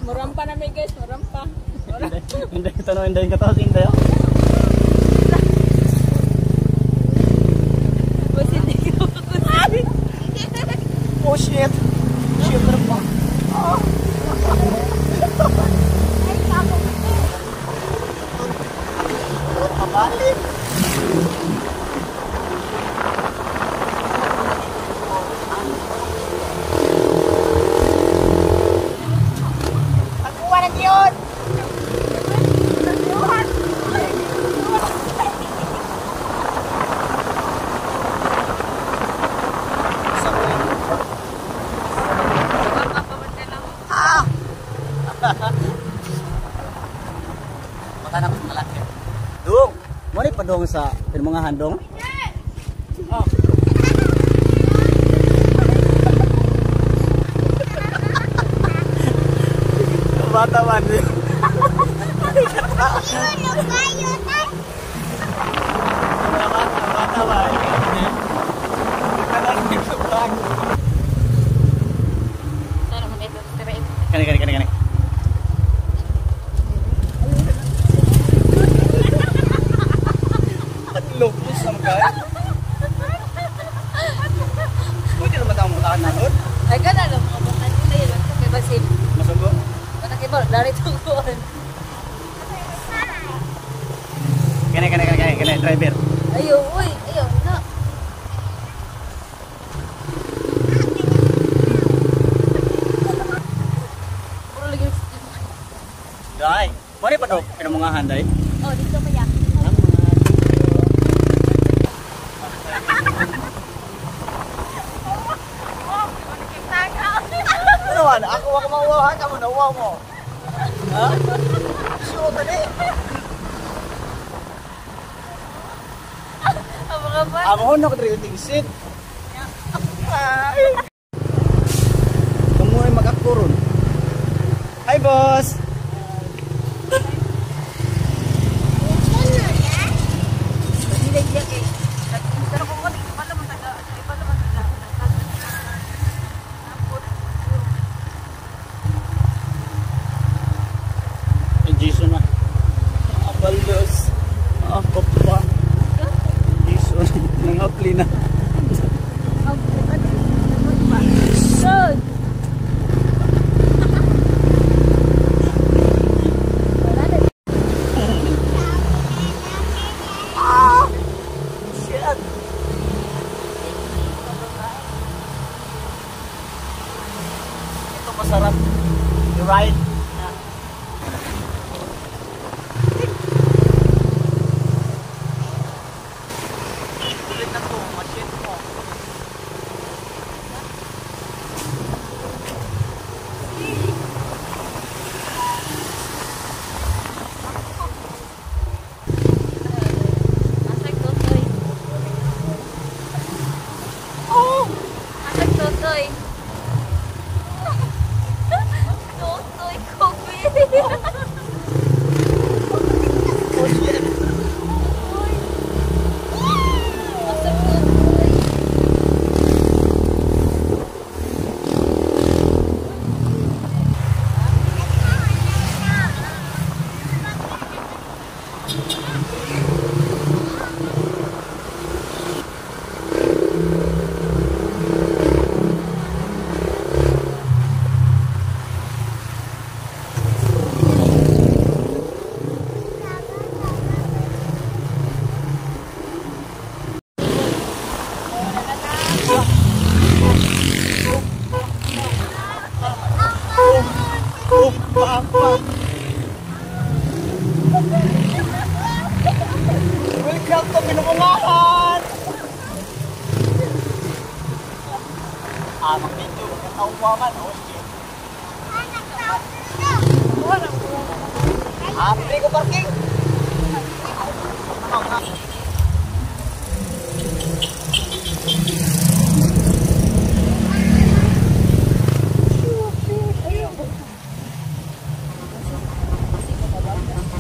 Murampa na may guys, murampa. Hindi kita no, hindi kita sing tayo. Oh shit. Shit pa. Pabalik. Aku warna diod. Makanan ko malaki. Dong, mo ni padong sa mga handong. Oh. Bata man. Bata ba? Kani. Lupus sama kaya. Pwede naman tayo mutahan na doon. Ay, gana lang mga bakan nila yun. Kay Basil. Masugo? Matakibol, dari tungkuan. Kani, driver. Ayaw, uy, ayaw, na. Puro lagi. Dai, mo ni padong mga handay. Oh, dito pa yan. Ano? Ako mauwahan ka mo, nauwaw mo. Ha? Siyo tadi. Mga ba? Ako na ko diri tingsit. Kamu ay magakturon. Hi boss. Jason na. Abaldos. Ako pa. Jason. Nangapli na. Good. Shit. Ito masarap. You right? Totoy. Totoy kopi. Oh shit. Masak totoy. Welcome to Pinungahan! Makito, magkatawa man. Oh, shit. Hindi ko parking.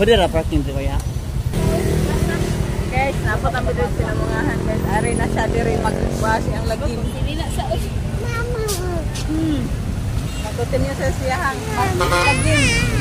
Pwede na parking dito kaya? Guys, dapat ang bidon sila mga guys. Ari na siya diri magbasi ang lagi. Hindi na sa Mama. Continue sa siyahang. Lagim.